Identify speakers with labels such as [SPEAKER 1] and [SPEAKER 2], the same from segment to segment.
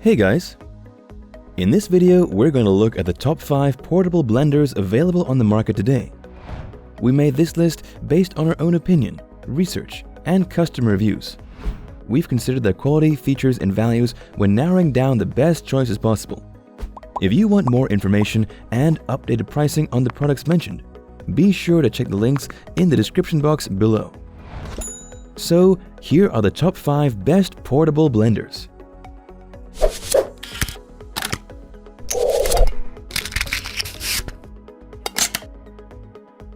[SPEAKER 1] Hey guys! In this video, we're going to look at the top 5 portable blenders available on the market today. We made this list based on our own opinion, research, and customer reviews. We've considered their quality, features, and values when narrowing down the best choices possible. If you want more information and updated pricing on the products mentioned, be sure to check the links in the description box below. So, here are the top 5 best portable blenders.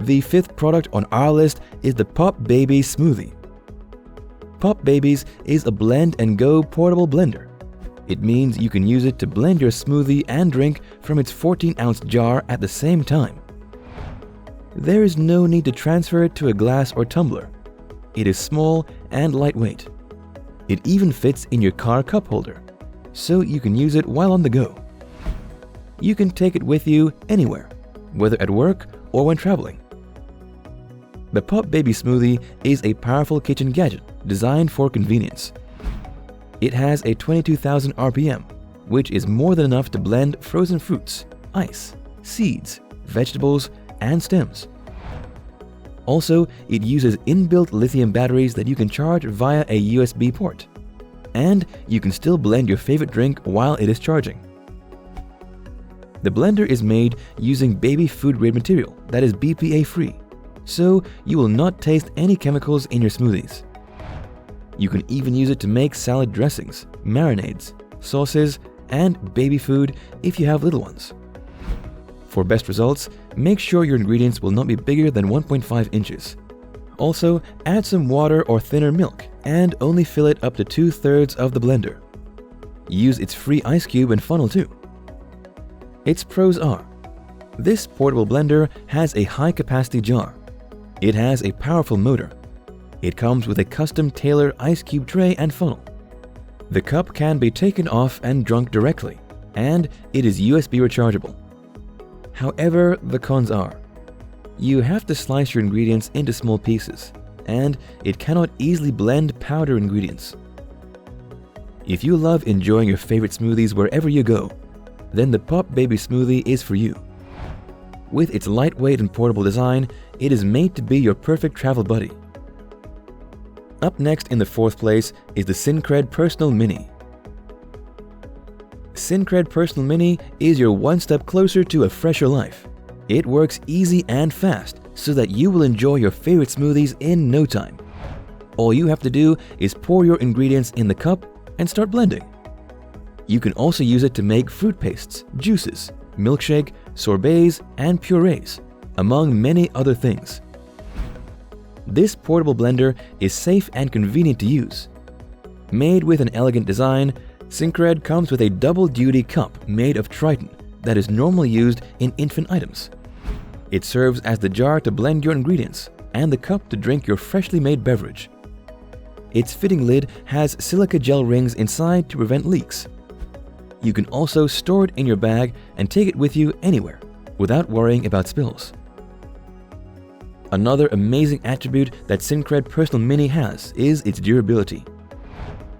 [SPEAKER 1] The 5th product on our list is the PopBabies Smoothie. PopBabies is a blend-and-go portable blender. It means you can use it to blend your smoothie and drink from its 14-ounce jar at the same time. There is no need to transfer it to a glass or tumbler. It is small and lightweight. It even fits in your car cup holder, so you can use it while on the go. You can take it with you anywhere, whether at work or when traveling. The PopBabies Smoothie is a powerful kitchen gadget designed for convenience. It has a 22,000 RPM, which is more than enough to blend frozen fruits, ice, seeds, vegetables, and stems. Also, it uses inbuilt lithium batteries that you can charge via a USB port. And you can still blend your favorite drink while it is charging. The blender is made using baby food grade material that is BPA free, so you will not taste any chemicals in your smoothies. You can even use it to make salad dressings, marinades, sauces, and baby food if you have little ones. For best results, make sure your ingredients will not be bigger than 1.5 inches. Also, add some water or thinner milk and only fill it up to 2/3 of the blender. Use its free ice cube and funnel too. Its pros are: this portable blender has a high-capacity jar. It has a powerful motor. It comes with a custom-tailored ice cube tray and funnel. The cup can be taken off and drunk directly, and it is USB rechargeable. However, the cons are: you have to slice your ingredients into small pieces, and it cannot easily blend powder ingredients. If you love enjoying your favorite smoothies wherever you go, then the PopBabies Smoothie is for you. With its lightweight and portable design, it is made to be your perfect travel buddy. Up next in the 4th place is the Cincred Personal Mini. Cincred Personal Mini is your one step closer to a fresher life. It works easy and fast so that you will enjoy your favorite smoothies in no time. All you have to do is pour your ingredients in the cup and start blending. You can also use it to make fruit pastes, juices, milkshake, sorbets, and purees, among many other things. This portable blender is safe and convenient to use. Made with an elegant design, Cincred comes with a double-duty cup made of Triton that is normally used in infant items. It serves as the jar to blend your ingredients and the cup to drink your freshly made beverage. Its fitting lid has silica gel rings inside to prevent leaks. You can also store it in your bag and take it with you anywhere without worrying about spills. Another amazing attribute that Cincred Personal Mini has is its durability.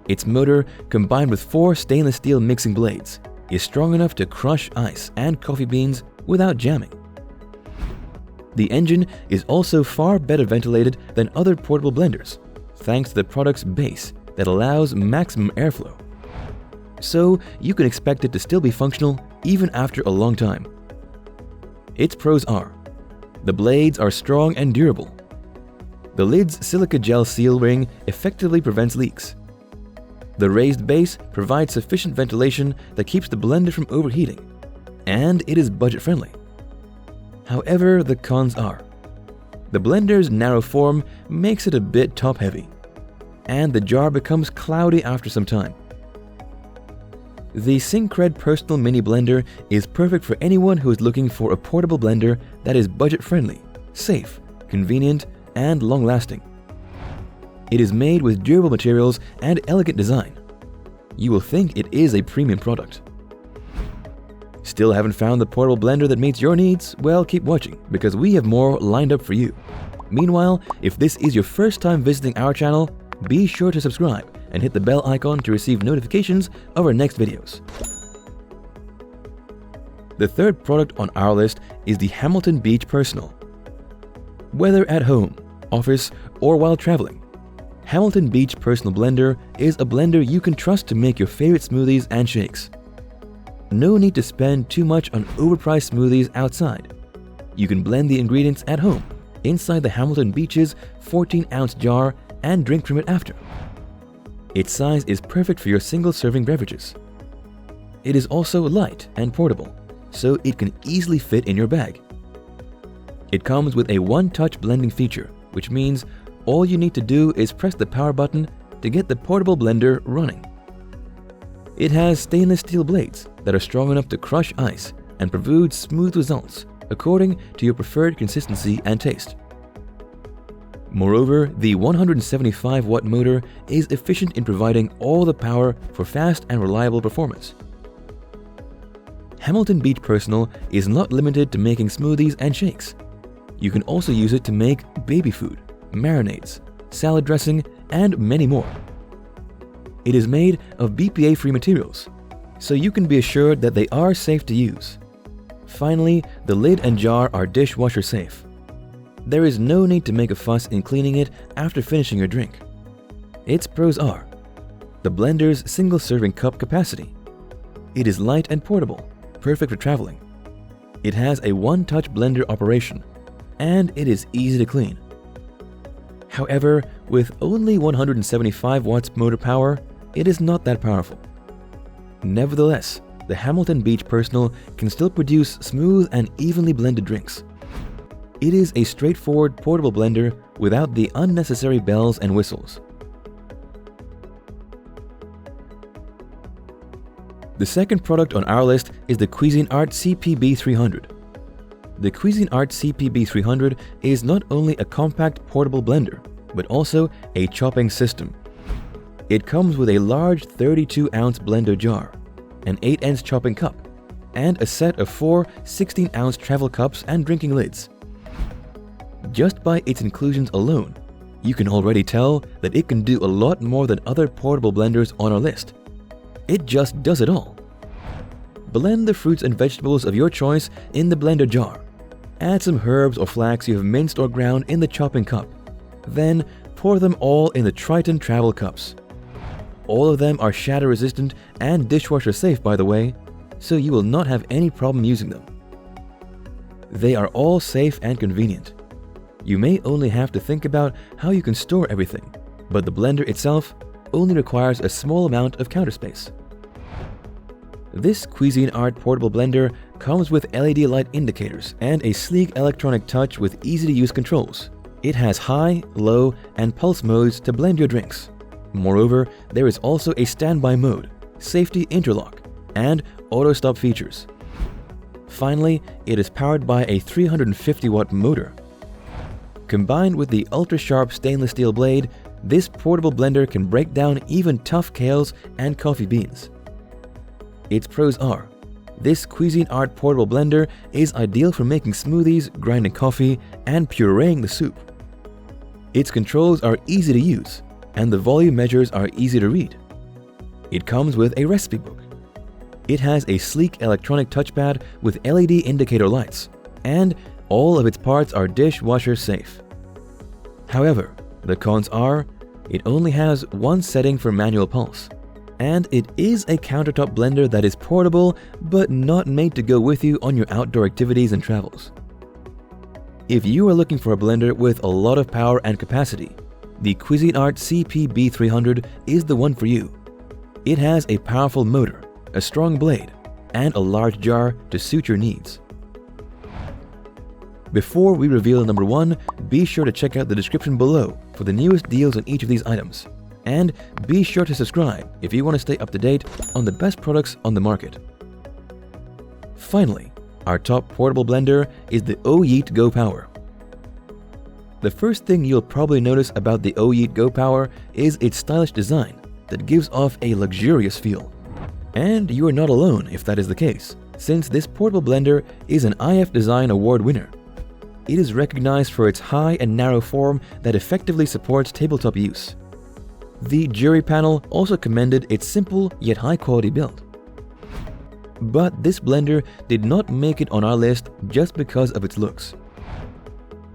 [SPEAKER 1] Its motor, combined with 4 stainless steel mixing blades, is strong enough to crush ice and coffee beans without jamming. The engine is also far better ventilated than other portable blenders, thanks to the product's base that allows maximum airflow. So you can expect it to still be functional even after a long time. Its pros are: the blades are strong and durable. The lid's silica gel seal ring effectively prevents leaks. The raised base provides sufficient ventilation that keeps the blender from overheating, and it is budget-friendly. However, the cons are: the blender's narrow form makes it a bit top-heavy, and the jar becomes cloudy after some time. The Cincred Personal Mini Blender is perfect for anyone who is looking for a portable blender that is budget-friendly, safe, convenient, and long-lasting. It is made with durable materials and elegant design. You will think it is a premium product. Still haven't found the portable blender that meets your needs? Well, keep watching, because we have more lined up for you. Meanwhile, if this is your first time visiting our channel, be sure to subscribe and hit the bell icon to receive notifications of our next videos. The third product on our list is the Hamilton Beach Personal. Whether at home, office, or while traveling, Hamilton Beach Personal Blender is a blender you can trust to make your favorite smoothies and shakes. No need to spend too much on overpriced smoothies outside. You can blend the ingredients at home, inside the Hamilton Beach's 14-ounce jar and drink from it after. Its size is perfect for your single-serving beverages. It is also light and portable, so it can easily fit in your bag. It comes with a one-touch blending feature, which means all you need to do is press the power button to get the portable blender running. It has stainless steel blades that are strong enough to crush ice and provide smooth results according to your preferred consistency and taste. Moreover, the 175-watt motor is efficient in providing all the power for fast and reliable performance. Hamilton Beach Personal is not limited to making smoothies and shakes. You can also use it to make baby food, marinades, salad dressing, and many more. It is made of BPA-free materials, so you can be assured that they are safe to use. Finally, the lid and jar are dishwasher safe. There is no need to make a fuss in cleaning it after finishing your drink. Its pros are the blender's single-serving cup capacity. It is light and portable, perfect for traveling. It has a one-touch blender operation, and it is easy to clean. However, with only 175 watts motor power, it is not that powerful. Nevertheless, the Hamilton Beach Personal can still produce smooth and evenly blended drinks. It is a straightforward portable blender without the unnecessary bells and whistles. The second product on our list is the Cuisinart CPB-300. The Cuisinart CPB-300 is not only a compact portable blender, but also a chopping system. It comes with a large 32-ounce blender jar, an 8-ounce chopping cup, and a set of 4 16-ounce travel cups and drinking lids. Just by its inclusions alone, you can already tell that it can do a lot more than other portable blenders on our list. It just does it all. Blend the fruits and vegetables of your choice in the blender jar. Add some herbs or flax you have minced or ground in the chopping cup. Then pour them all in the Triton travel cups. All of them are shatter resistant and dishwasher safe, by the way, so you will not have any problem using them. They are all safe and convenient. You may only have to think about how you can store everything, but the blender itself only requires a small amount of counter space. This Cuisinart portable blender comes with LED light indicators and a sleek electronic touch with easy-to-use controls. It has high, low, and pulse modes to blend your drinks. Moreover, there is also a standby mode, safety interlock, and auto-stop features. Finally, it is powered by a 350-watt motor. Combined with the ultra-sharp stainless steel blade, this portable blender can break down even tough kales and coffee beans. Its pros are: this Cuisinart portable blender is ideal for making smoothies, grinding coffee, and pureeing the soup. Its controls are easy to use, and the volume measures are easy to read. It comes with a recipe book. It has a sleek electronic touchpad with LED indicator lights, and all of its parts are dishwasher safe. However, the cons are, it only has one setting for manual pulse, and it is a countertop blender that is portable but not made to go with you on your outdoor activities and travels. If you are looking for a blender with a lot of power and capacity, the Cuisinart CPB-300 is the one for you. It has a powerful motor, a strong blade, and a large jar to suit your needs. Before we reveal number 1, be sure to check out the description below for the newest deals on each of these items. And be sure to subscribe if you want to stay up to date on the best products on the market. Finally, our top portable blender is the OYeet GoPower. The first thing you'll probably notice about the OYeet GoPower is its stylish design that gives off a luxurious feel. And you are not alone if that is the case, since this portable blender is an IF Design Award winner. It is recognized for its high and narrow form that effectively supports tabletop use. The jury panel also commended its simple yet high-quality build. But this blender did not make it on our list just because of its looks.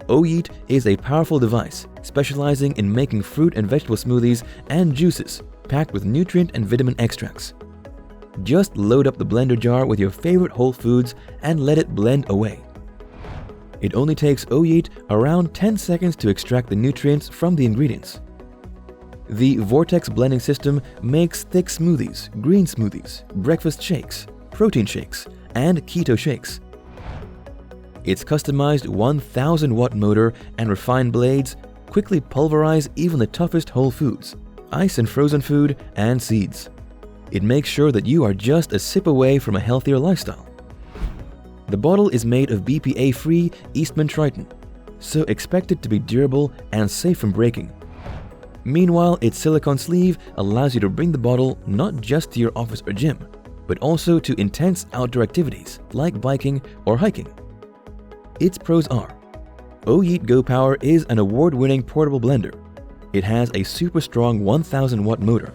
[SPEAKER 1] OYeet is a powerful device specializing in making fruit and vegetable smoothies and juices packed with nutrient and vitamin extracts. Just load up the blender jar with your favorite whole foods and let it blend away. It only takes OYeet around 10 seconds to extract the nutrients from the ingredients. The Vortex blending system makes thick smoothies, green smoothies, breakfast shakes, protein shakes, and keto shakes. Its customized 1000-watt motor and refined blades quickly pulverize even the toughest whole foods, ice and frozen food, and seeds. It makes sure that you are just a sip away from a healthier lifestyle. The bottle is made of BPA-free Eastman Triton, so expect it to be durable and safe from breaking. Meanwhile, its silicone sleeve allows you to bring the bottle not just to your office or gym, but also to intense outdoor activities like biking or hiking. Its pros are: OYeet GoPower is an award-winning portable blender. It has a super strong 1000-watt motor.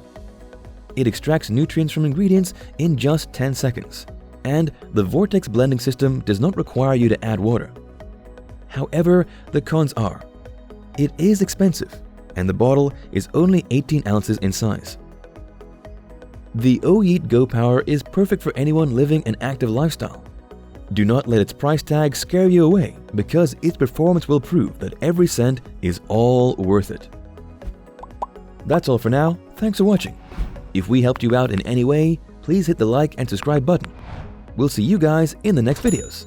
[SPEAKER 1] It extracts nutrients from ingredients in just 10 seconds. And the Vortex blending system does not require you to add water. However, the cons are: it is expensive, and the bottle is only 18 ounces in size. The OYeet GoPower is perfect for anyone living an active lifestyle. Do not let its price tag scare you away, because its performance will prove that every cent is all worth it. That's all for now. Thanks for watching. If we helped you out in any way, please hit the like and subscribe button. We'll see you guys in the next videos.